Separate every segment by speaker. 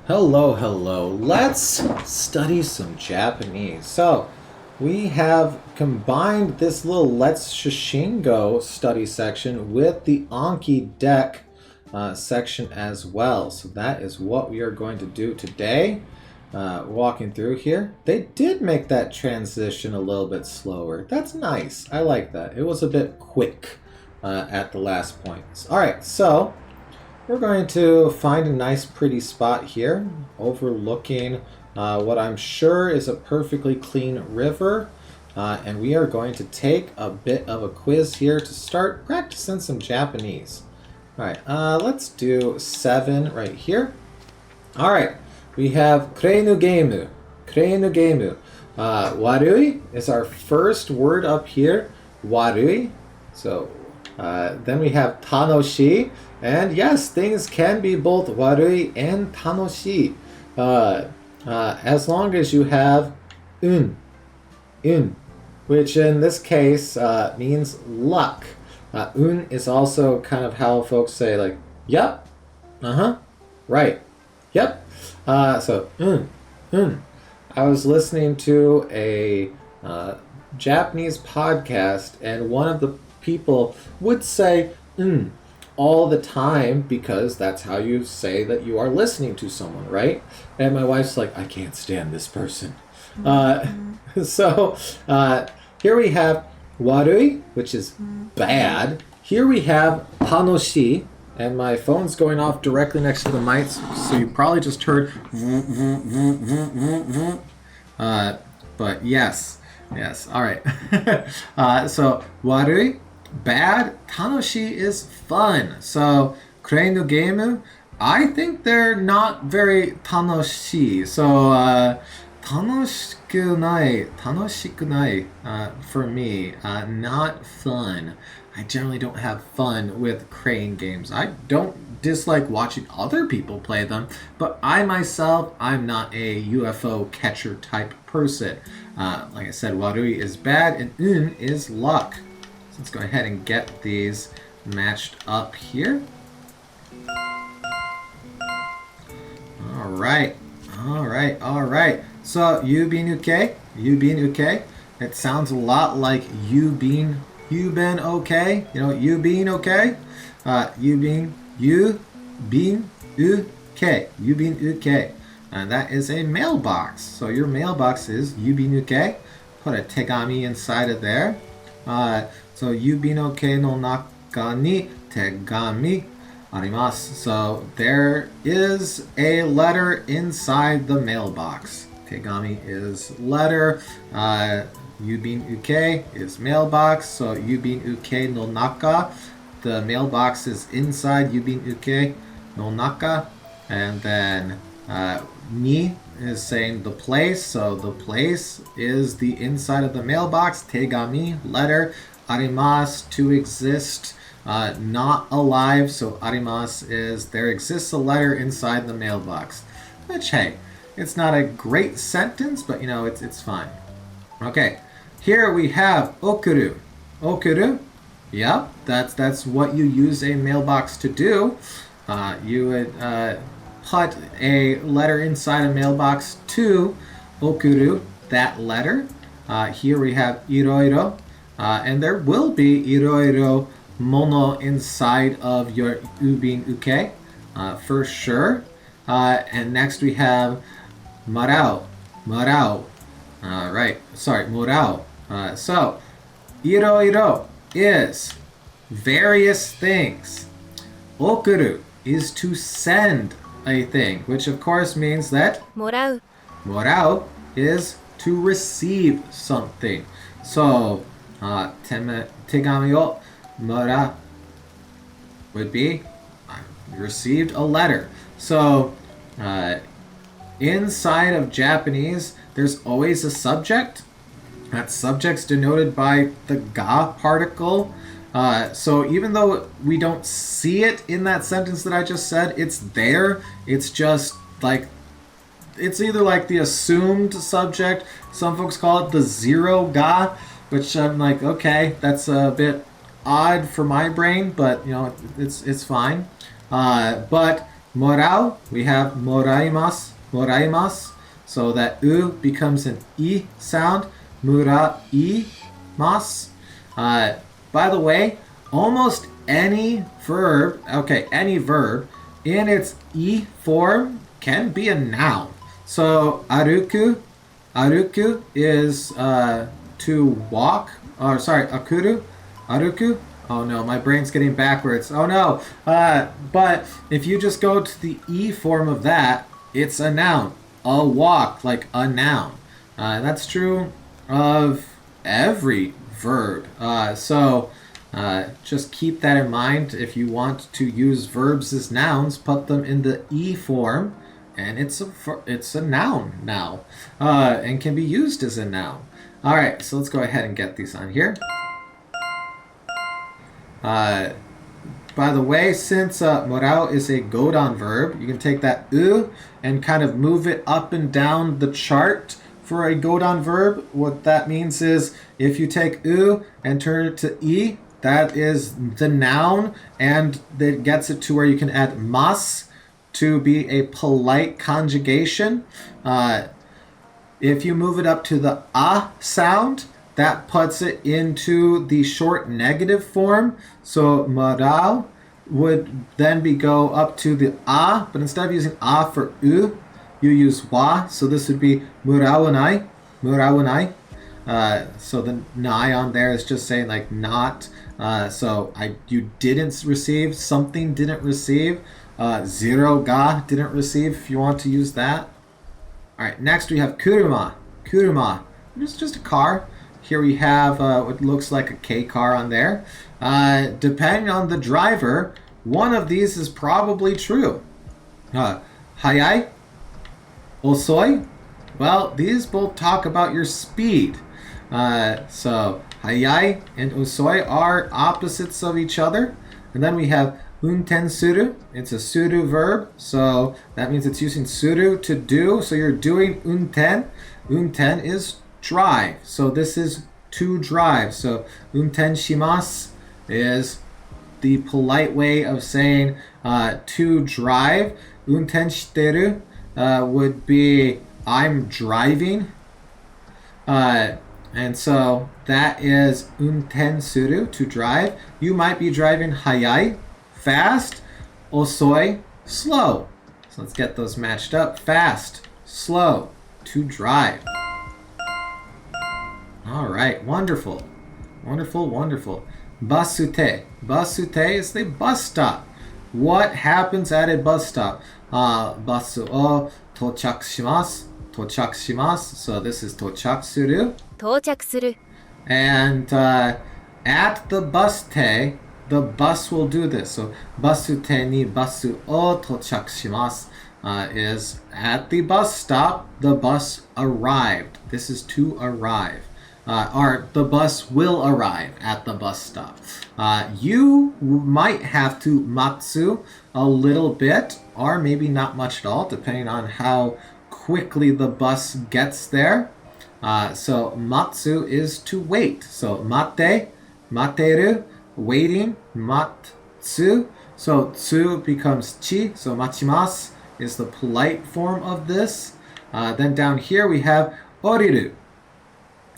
Speaker 1: Hello, hello. Let's study some Japanese. So, we have combined this little Let's Shashingo study section with the Anki Deck section as well. So, that is what we are going to do today. Walking through here. They did make that transition a little bit slower. That's nice. I like that. It was a bit quick at the last point. Alright, so we're going to find a nice pretty spot here overlooking what I'm sure is a perfectly clean river. And we are going to take a bit of a quiz here to start practicing some Japanese. Alright, let's do 7 right here. Alright, we have Kreinu Gemu. Kreinu Gemu. Warui is our first word up here. Warui. So then we have Tanoshi. And yes, things can be both warui and tanoshi. As long as you have un, which in this case means luck. Un is also kind of how folks say like, yep, right, yep. So un. I was listening to a Japanese podcast, and one of the people would say all the time because that's how you say that you are listening to someone, right? And my wife's like, I can't stand this person. So here we have warui, which is bad. Here we have tanoshi, and my phone's going off directly next to the mic, so you probably just heard but yes, all right. So warui, bad. Tanoshi is fun. So Kreinu Gemu, I think they're not very tanoshi. So tanoshikunai for me, not fun. I generally don't have fun with crane games. I don't dislike watching other people play them, but I myself, I'm not a UFO catcher type person. Like I said, warui is bad and un is luck. So let's go ahead and get these matched up here. All right. So you been okay? It sounds a lot like you been okay. You know, you been okay? You been okay. And that is a mailbox. So your mailbox is you been okay. Put a tegami inside of there. So you been okay no naka ni tegami arimasu. So there is a letter inside the mailbox. Tegami is letter. You been okay is mailbox. So you been okay no naka. The mailbox is inside you been okay no naka. And then ni is saying the place. So the place is the inside of the mailbox. Tegami, letter. Arimasu, to exist. Not alive. So arimasu is there exists a letter inside the mailbox. Which, hey, it's not a great sentence, but you know, it's fine. Okay, here we have okuru. Okuru, yep, that's what you use a mailbox to do. You would put a letter inside a mailbox to okuru, that letter. Here we have iroiro, and there will be iroiro mono inside of your ubin uke, for sure. And next we have marao. Morao, so iroiro is various things. Okuru is to send a thing, which of course means that morao is to receive something. So tegami o mora would be received a letter. So inside of Japanese, there's always a subject. That subject's denoted by the ga particle. So even though we don't see it in that sentence that I just said, it's there. It's just like, it's either like the assumed subject. Some folks call it the zero ga, which I'm like, okay, that's a bit odd for my brain, but you know, it's fine. But morao, we have moraimasu, moraimasu. So that u becomes an I sound. Muraimasu. By the way, almost any verb, any verb in its I form can be a noun. So aruku is to walk. Or sorry, aruku. Oh no, my brain's getting backwards. Oh no. But if you just go to the I form of that, it's a noun. A walk, like a noun. That's true of every verb. So just keep that in mind. If you want to use verbs as nouns, put them in the I form, and it's a noun now, and can be used as a noun. All right, so let's go ahead and get these on here. By the way, since morao is a go-down verb, you can take that u and kind of move it up and down the chart for a go-down verb. What that means is if you take u and turn it to I, that is the noun, and that gets it to where you can add mas to be a polite conjugation. If you move it up to the a sound, that puts it into the short negative form. So morao would then go up to the a, but instead of using a for u, you use wa. So this would be murawanai, murawanai. So the nai on there is just saying like not. So you didn't receive, something didn't receive. Zero ga didn't receive, if you want to use that. All right, next we have kuruma. Kuruma, it's just a car. Here we have what looks like a K car on there. Depending on the driver, one of these is probably true. Hayai, osoi. Well, these both talk about your speed. So hayai and osoi are opposites of each other. And then we have unten suru. It's a suru verb, so that means it's using suru to do. So you're doing unten. Unten is drive. So this is to drive. So unten shimasu is the polite way of saying to drive. Unten shiteru would be I'm driving. And so that is unten suru, to drive. You might be driving hayai, fast, osoi, slow. So let's get those matched up. Fast, slow, to drive. All right, wonderful. Wonderful, wonderful. Basute. Basute is the bus stop. What happens at a bus stop? Basu o tochaku shimasu. Tochaku shimasu. So this is tochaku suru.
Speaker 2: 到着する
Speaker 1: And at the bus te, the bus will do this. So basu te ni basu o tochaku shimasu is at the bus stop, the bus arrived. This is to arrive. Or the bus will arrive at the bus stop. You might have to matsu a little bit, or maybe not much at all, depending on how quickly the bus gets there. So matsu is to wait. So mate, materu, waiting, matsu. So tsu becomes chi, so machimasu is the polite form of this. Then down here we have oriru.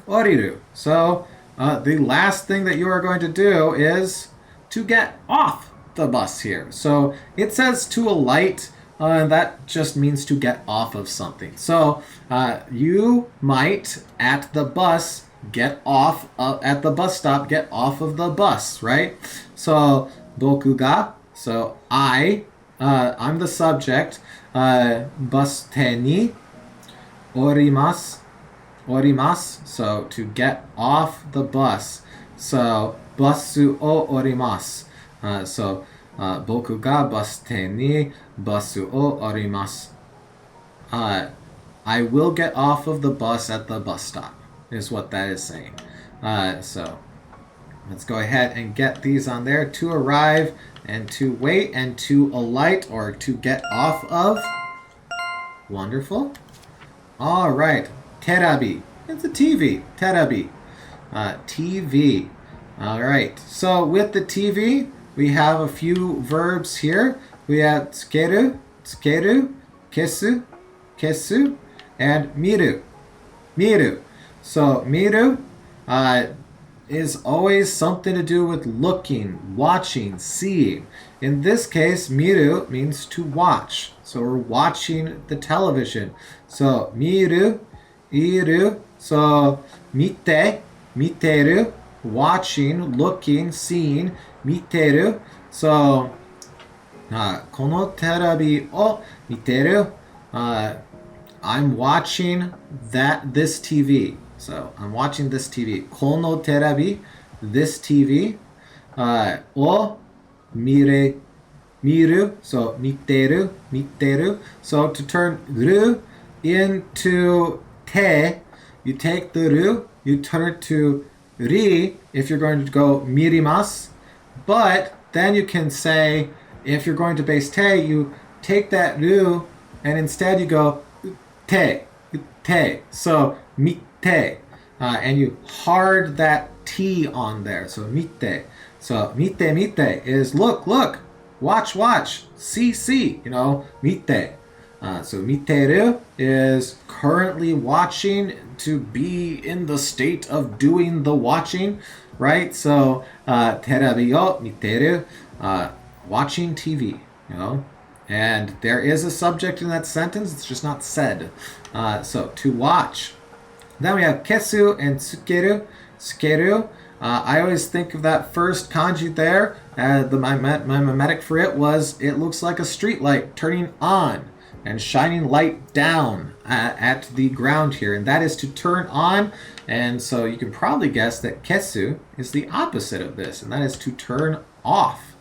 Speaker 1: Oriru. So the last thing that you are going to do is to get off the bus here. So it says to alight, and that just means to get off of something. So you might at the bus get off at the bus stop, get off of the bus, right? So boku ga, so I'm the subject. Bus te ni orimasu. Orimasu, so to get off the bus. So basu o orimasu. So boku ga bus te ni basu o orimasu. I will get off of the bus at the bus stop, is what that is saying. So let's go ahead and get these on there. To arrive and to wait and to alight or to get off of. Wonderful. All right. Terabi. It's a TV. Terabi. TV. All right. So with the TV, we have a few verbs here. We have tsukeru, tsukeru, kesu, kesu, and miru, miru. So miru is always something to do with looking, watching, seeing. In this case, miru means to watch. So we're watching the television. So miru, iru. So mite, miteru, watching, looking, seeing, miteru. So このテレビを見てる I'm watching this TV. So I'm watching this TV. このテレビ this TV を見る So 見てる So to turn る into て you take the る you turn it to り if you're going to go 見ります but then you can say if you're going to base te, you take that ru and instead you go te. So mite. And you hard that T on there. So mite. So mite is look, watch, see, mite. So miteru is currently watching, to be in the state of doing the watching, right? So terabi o miteru, watching TV, and there is a subject in that sentence, it's just not said. So to watch. Then we have kesu and tsukeru. Tsukeru. I always think of that first kanji there. My mimetic for it was, it looks like a street light turning on and shining light down at the ground here, and that is to turn on. And so you can probably guess that kesu is the opposite of this, and that is to turn off.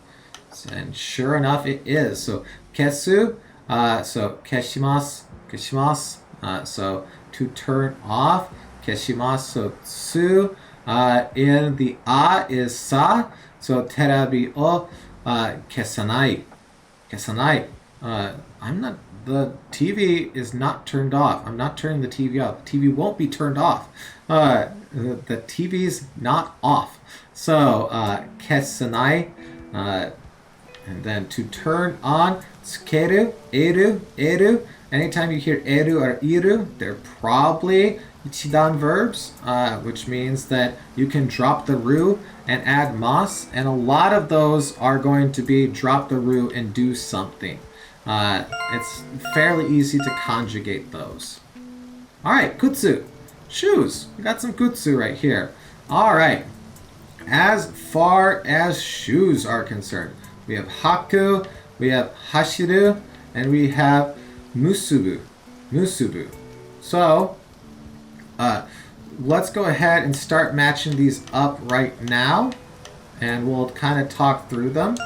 Speaker 1: And sure enough, it is. So kesu, so keshimasu, so to turn off, keshimasu. So tsu, in the a is sa, so terabi o kesanai. The TV is not turned off. I'm not turning the TV off. The TV won't be turned off. The TV's not off. So kesanai. And then to turn on, tsukeru, eru. Anytime you hear eru or iru, they're probably ichidan verbs, which means that you can drop the ru and add mas, and a lot of those are going to be drop the ru and do something. It's fairly easy to conjugate those. All right, kutsu, shoes. We got some kutsu right here. All right, as far as shoes are concerned, we have haku, we have hashiru, and we have musubu. So, let's go ahead and start matching these up right now, and we'll kind of talk through them.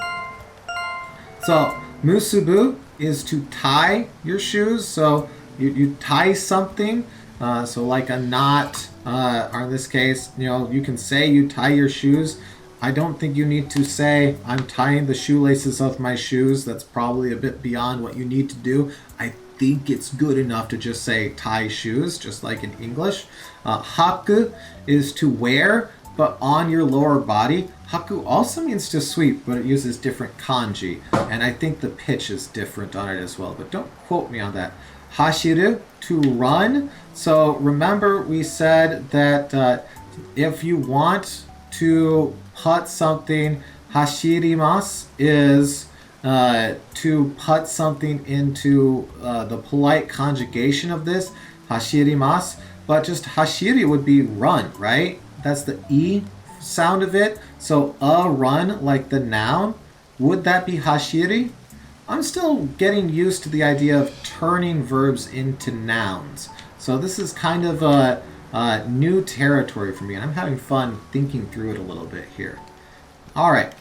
Speaker 1: So, musubu is to tie your shoes. So, you tie something, so like a knot, or in this case, you can say you tie your shoes. I don't think you need to say, I'm tying the shoelaces of my shoes. That's probably a bit beyond what you need to do. I think it's good enough to just say tie shoes, just like in English. Haku is to wear, but on your lower body. Haku also means to sweep, but it uses different kanji. And I think the pitch is different on it as well, but don't quote me on that. Hashiru, to run. So remember we said that if you want to put something, hashirimasu is to put something into the polite conjugation of this, hashirimasu, but just hashiri would be run, right? That's the E sound of it. So a run, like the noun, would that be hashiri? I'm still getting used to the idea of turning verbs into nouns. So this is kind of a new territory for me, and I'm having fun thinking through it a little bit here. All right.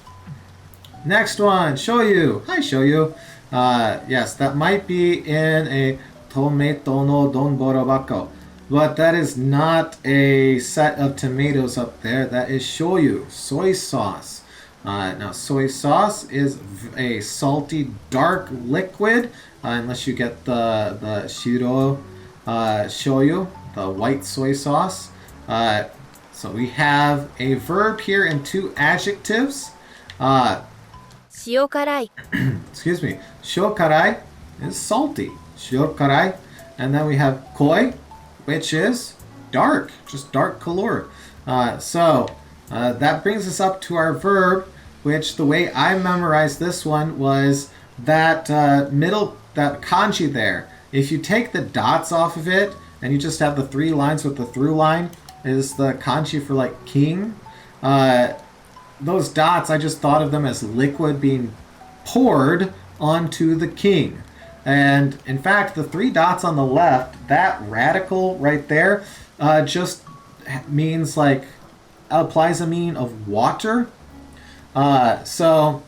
Speaker 1: Next one, shoyu. Hi, shoyu. Yes, that might be in a tomato no donboro bako, but that is not a set of tomatoes up there. That is shoyu, soy sauce. Now, soy sauce is a salty, dark liquid, unless you get the shiro shoyu, the white soy sauce. So we have a verb here and two adjectives.
Speaker 2: 塩辛い
Speaker 1: Excuse me. 塩辛い is salty. Shiokarai. And then we have koi, which is dark, just dark color. That brings us up to our verb, which the way I memorized this one was that that kanji there. If you take the dots off of it and you just have the 3 lines with the through line, is the kanji for like king. Those dots, I just thought of them as liquid being poured onto the king. And in fact, the 3 dots on the left, that radical right there, just means like, applies a meaning of water. So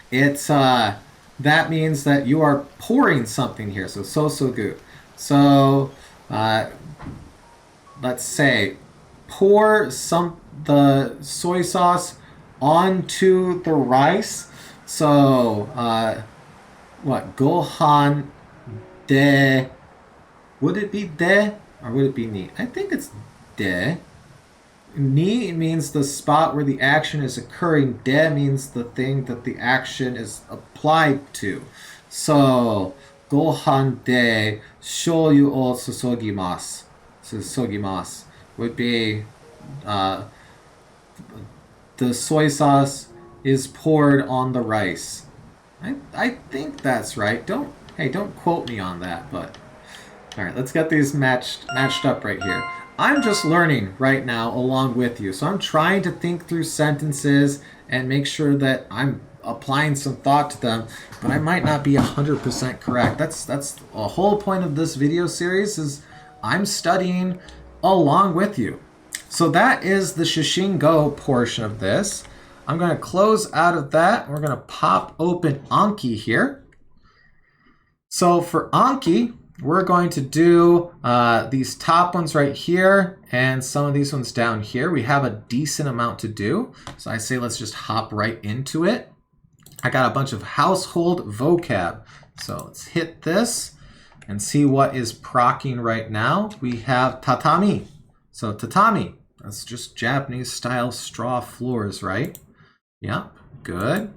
Speaker 1: it's, that means that you are pouring something here. So sosogu. So, let's say, pour the soy sauce onto the rice. So, gohan de, would it be de or would it be ni? I think it's de. Ni means the spot where the action is occurring. De means the thing that the action is applied to. So, gohan de shoyu o susogimasu. Susogimasu would be the soy sauce is poured on the rice. I think that's right. Don't quote me on that, but all right, let's get these matched up right here. I'm just learning right now along with you. So I'm trying to think through sentences and make sure that I'm applying some thought to them, but I might not be 100% correct. That's a whole point of this video series, is I'm studying along with you. So that is the Shashingo portion of this. I'm going to close out of that. We're going to pop open Anki here. So for Anki, we're going to do these top ones right here and some of these ones down here. We have a decent amount to do. So I say let's just hop right into it. I got a bunch of household vocab. So let's hit this and see what is procking right now. We have tatami. So tatami, that's just Japanese style straw floors, right? Yeah, good.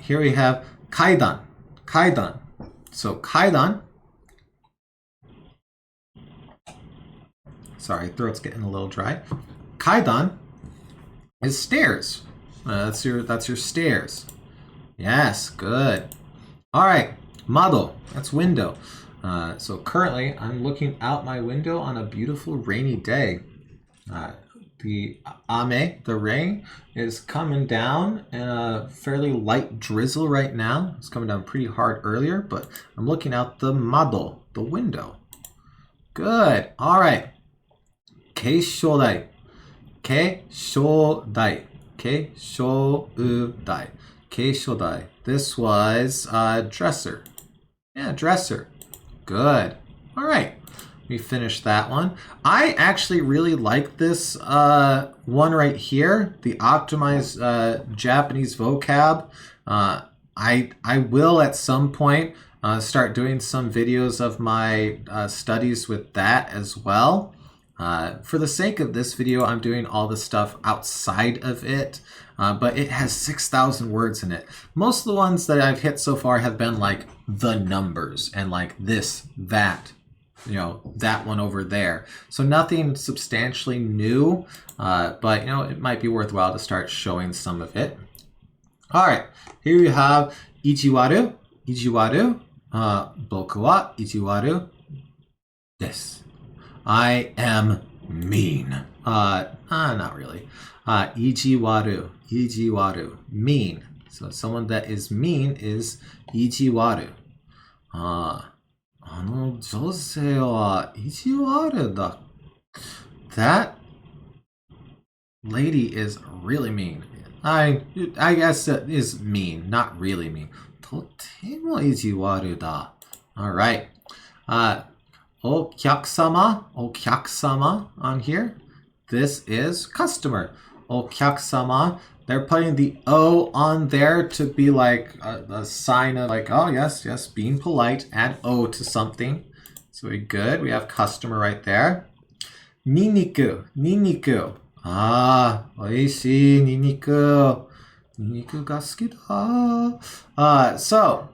Speaker 1: Here we have kaidan. Kaidan. So kaidan. Sorry, throat's getting a little dry. Kaidan is stairs. That's your stairs. Yes, good. All right, mado. That's window. So currently, I'm looking out my window on a beautiful rainy day. The rain, is coming down in a fairly light drizzle right now. It's coming down pretty hard earlier, but I'm looking out the mado, the window. Good. All right. Keishodai. Keishodai. Keishodai. Keishodai. This was dresser. Yeah, dresser. Good. All right. We finished that one. I actually really like this one right here, the optimized Japanese vocab. I will at some point start doing some videos of my studies with that as well. For the sake of this video, I'm doing all the stuff outside of it, but it has 6,000 words in it. Most of the ones that I've hit so far have been like the numbers and like this, that, that one over there. So nothing substantially new, but it might be worthwhile to start showing some of it. All right, here you have ijiwaru. Ijiwaru. Boku wa ijiwaru desu. I am mean. Not really. Ijiwaru. Ijiwaru. Mean. So someone that is mean is ijiwaru. 女性は意地悪だ. That lady is really mean. I guess it is mean, not really mean. とても意地悪だ. All right. お客様 on here. This is customer. お客様. They're putting the O on there to be like a sign of like, oh, yes, being polite. Add O to something. So very good. We have customer right there. Ninniku. Ninniku. おいしいニンニク. ニンニクが好きだ. So,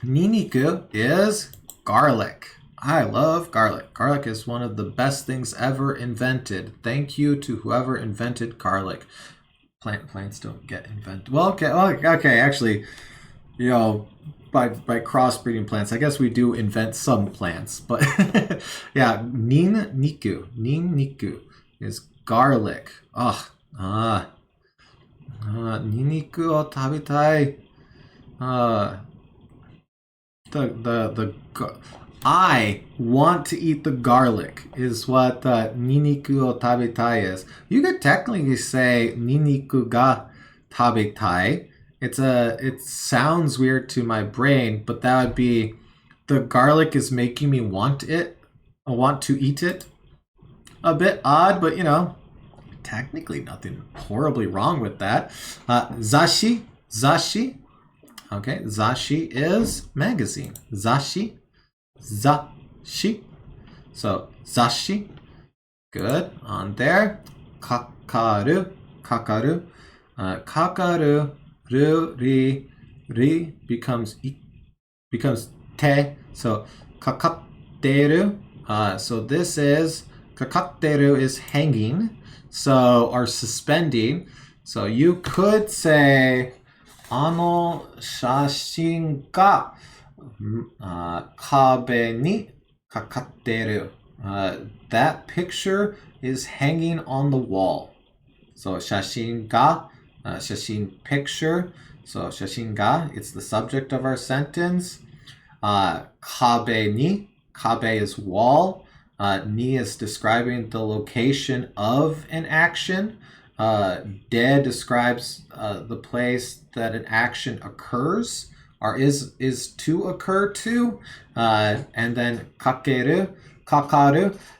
Speaker 1: Niniku is garlic. I love garlic. Garlic is one of the best things ever invented. Thank you to whoever invented garlic. Plants don't get invented. Well, okay. Actually, by crossbreeding plants, I guess we do invent some plants. But yeah, niniku is garlic. Niniku o tabitai. I want to eat the garlic is what niniku o tabitai is. You could technically say niniku ga tabitai. It sounds weird to my brain, but that would be the garlic is making me want it. I want to eat it. A bit odd, but technically nothing horribly wrong with that. Zashi. Okay, zashi is magazine. Zashi. So zashi. Good. On there. Kakaru. Kakaru. Ri becomes te. So kakatteru. So this is kakatteru is hanging. So or suspending. So you could say ano shashin ga kabe ni kakatteru. That picture is hanging on the wall. So shashin ga, shashin picture. So shashin ga, it's the subject of our sentence. Kabe ni, kabe is wall. Ni is describing the location of an action. De describes the place that an action occurs or is to occur to. And then kakaru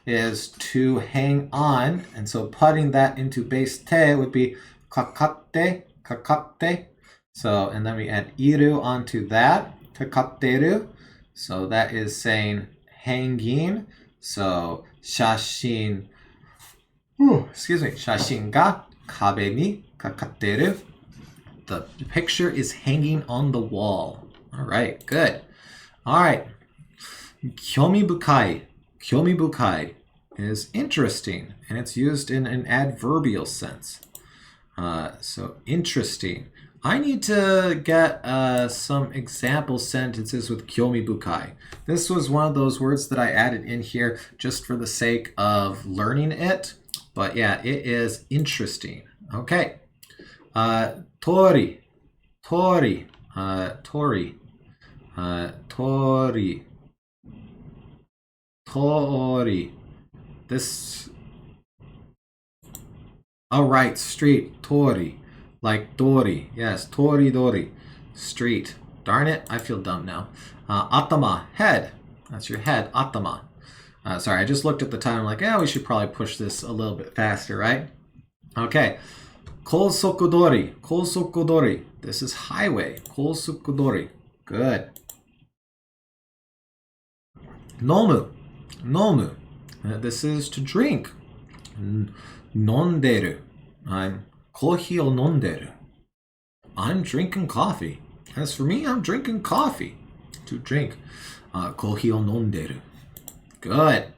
Speaker 1: is to hang on. And so putting that into base te would be kakatte. So, and then we add iru onto that. Kakatteru. So that is saying hanging. So shashin ga kabe ni kakatteru. The picture is hanging on the wall. All right, good. All right. Kyomibukai is interesting, and it's used in an adverbial sense. So interesting. I need to get some example sentences with kyomibukai. This was one of those words that I added in here just for the sake of learning it. But yeah, it is interesting. Okay. Tori. This. Oh, right, street. Tori. Like Dori. Yes, Dori. Street. Darn it, I feel dumb now. Atama. Head. That's your head. Atama. Sorry, I just looked at the time. I'm like, we should probably push this a little bit faster, right? Okay. Kosokudori. This is highway. Kosokudori. Good. Nomu. This is to drink. Nonderu. I'm kohi o nonderu. I'm drinking coffee. As for me, I'm drinking coffee. To drink. Kohi o nonderu. Good.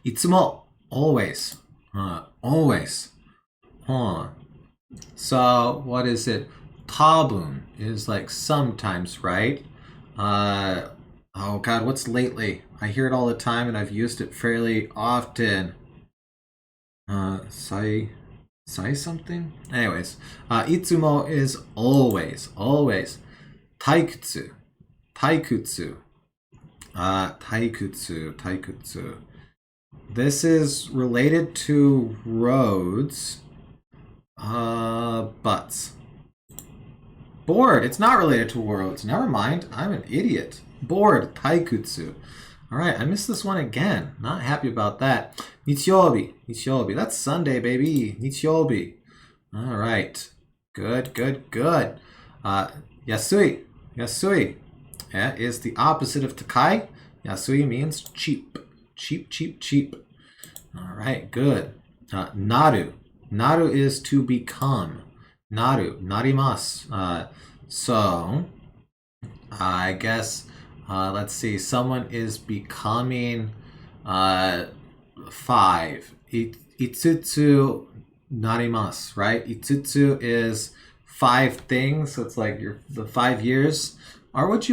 Speaker 1: Itsumo. Always. Always. So, what is it? Tabun is like sometimes, right? Oh God, what's lately? I hear it all the time and I've used it fairly often. Say something? Anyways, itsumo is always. Taikutsu. Taikutsu. This is related to roads. Butts. Board. It's not related to roads. Never mind. I'm an idiot. Board. Taikutsu. All right. I missed this one again. Not happy about that. Nichyobi. That's Sunday, baby. Nichyobi. All right. Good. Yasui. Yeah, is the opposite of takai. Yasui means cheap. Cheap. All right. Good. Naru. Naru is to become. Narimasu. So, I guess, let's see, someone is becoming 5. Itsutsu narimasu, right? Itsutsu is 5 things, so it's like the 5 years. Or would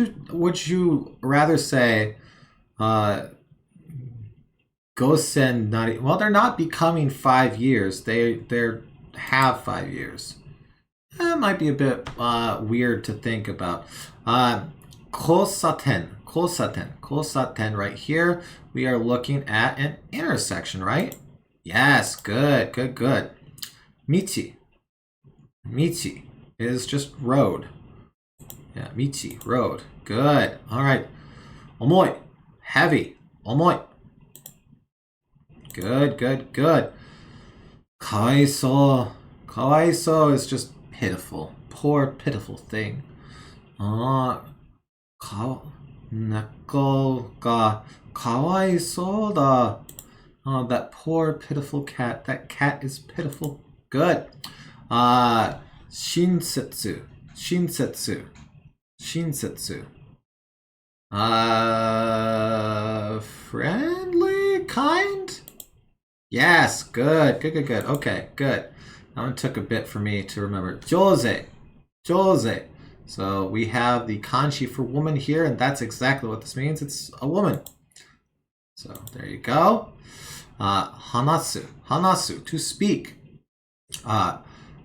Speaker 1: you rather say gosen nari? Well, they're not becoming 5 years. They're have 5 years. That might be a bit weird to think about. Kosaten right here. We are looking at an intersection, right? Yes, good. Michi is just road. Yeah, michi, road. Good. All right. Omoi, heavy. Omoi. Good. Kawaiso. Kawaiso is just pitiful. Poor, pitiful thing. Neko ga kawaiso da. Oh, that poor, pitiful cat. That cat is pitiful. Good. Shinsetsu. Friendly? Kind? Yes, good. Okay, good. That one took a bit for me to remember. Jose. So we have the kanji for woman here, and that's exactly what this means. It's a woman. So there you go. Hanasu, to speak.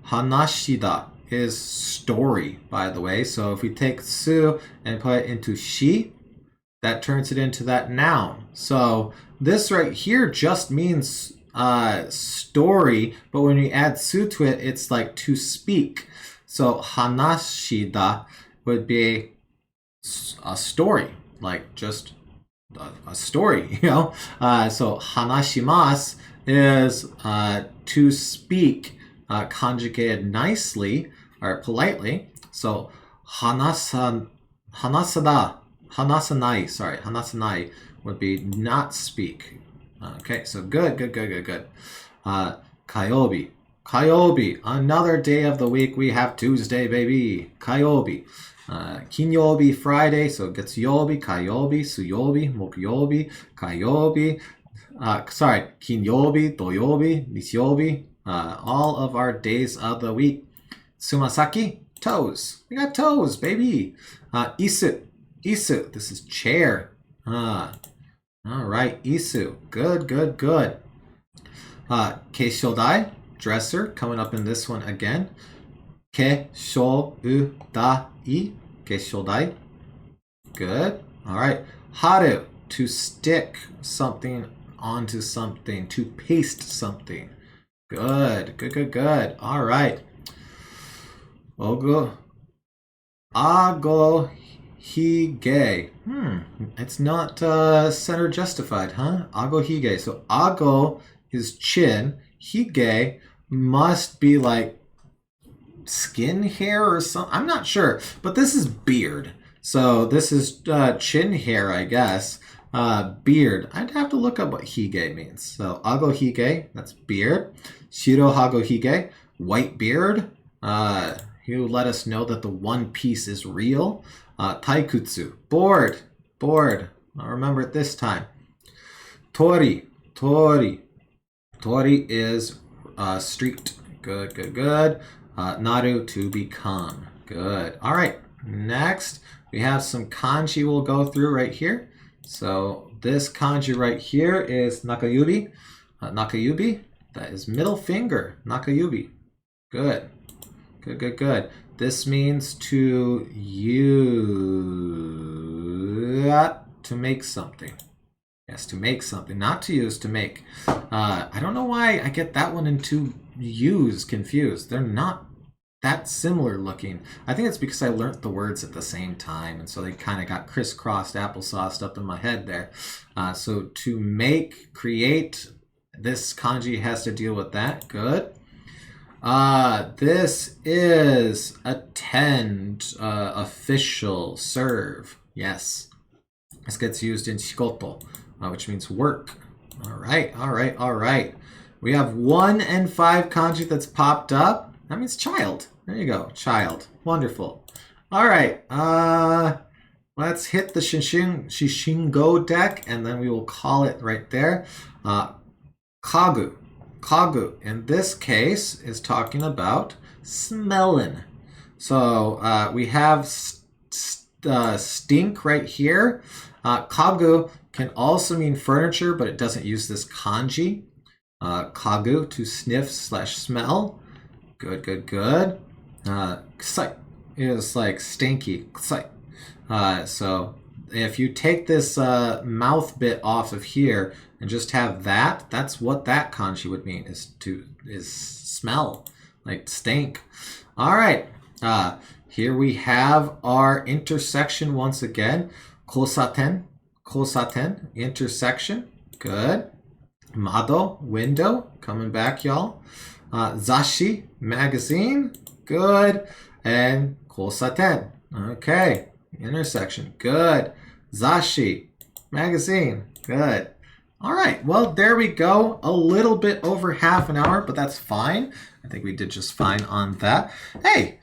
Speaker 1: Hanashida is story, by the way. So if we take su and put it into shi, that turns it into that noun. So this right here just means story, but when we add su to it, it's like to speak. So hanashida would be a story, like just a story, you know. So hanashimasu is to speak, conjugated nicely or politely. So hanasanai would be not speak. Okay, so good. Kayobi, another day of the week. We have Tuesday, baby. Kayobi. Kinyobi, Friday, so it gets yobi, kayobi, suyobi, mokyobi, kayobi. Kinyobi, doyobi, nisyobi. All of our days of the week. Sumasaki, toes. We got toes, baby. Isu, this is chair. All right, isu. Good. Keishodai, dresser, coming up in this one again. Keshoudai, keshodai. Good. All right. Haru, to stick something onto something, to paste something. Good. All right. Ago-hige. It's not center justified, huh? Ago-hige. So ago is chin. Hige must be like skin hair or something. I'm not sure, but this is beard. So this is chin hair, I guess. Beard. I'd have to look up what hige means. So ago hige, that's beard. Shiro hago hige, white beard. You let us know that the one piece is real. Taikutsu, board. I'll remember it this time. Tori is street. Good. Naru, to become. Good. All right. Next, we have some kanji we'll go through right here. So this kanji right here is nakayubi. Nakayubi, that is middle finger. Nakayubi. Good. This means to use, to make something. Yes, to make something. Not to use, to make. I don't know why I get that one and to use confused. They're not that similar looking. I think it's because I learned the words at the same time, and so they kind of got crisscrossed, applesauced up in my head there. So to make, create, this kanji has to deal with that. Good. This is attend, official, serve. Yes. This gets used in shikoto, which means work. All right. We have 1 and 5 kanji that's popped up. That means child. There you go, child. Wonderful. All right. let's hit the Shashingo deck, and then we will call it right there. Kagu. Kagu, in this case, is talking about smelling. So we have stink right here. Kagu can also mean furniture, but it doesn't use this kanji. Kagu, to sniff / smell. Good, good, good. Kusai is like stinky. Kusai. So if you take this mouth bit off of here and just have that, that's what that kanji would mean, is smell, like stink. All right. Here we have our intersection once again. Kosaten, kosaten, intersection. Good. Mado, window. Coming back, y'all. Zashi, magazine. Good. And kosaten. Okay. Intersection. Good. Zashi, magazine. Good. All right. Well, there we go. A little bit over half an hour, but that's fine. I think we did just fine on that. Hey.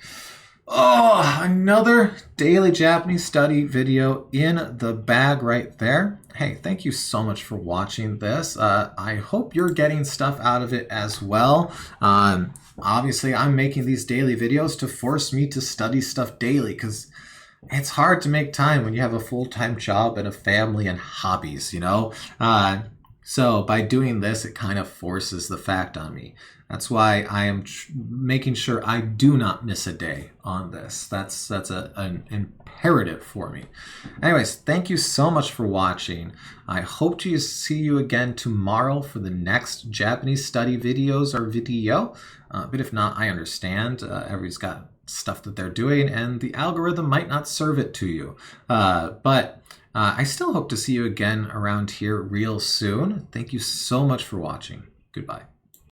Speaker 1: Oh, another daily Japanese study video in the bag right there. Hey, thank you so much for watching this. I hope you're getting stuff out of it as well. Obviously, I'm making these daily videos to force me to study stuff daily because it's hard to make time when you have a full-time job and a family and hobbies, you know? So by doing this, it kind of forces the fact on me. That's why I am making sure I do not miss a day on this. That's an imperative for me. Anyways, thank you so much for watching. I hope to see you again tomorrow for the next Japanese study videos or video. But if not, I understand. Everybody's got stuff that they're doing and the algorithm might not serve it to you. But I still hope to see you again around here real soon. Thank you so much for watching. Goodbye.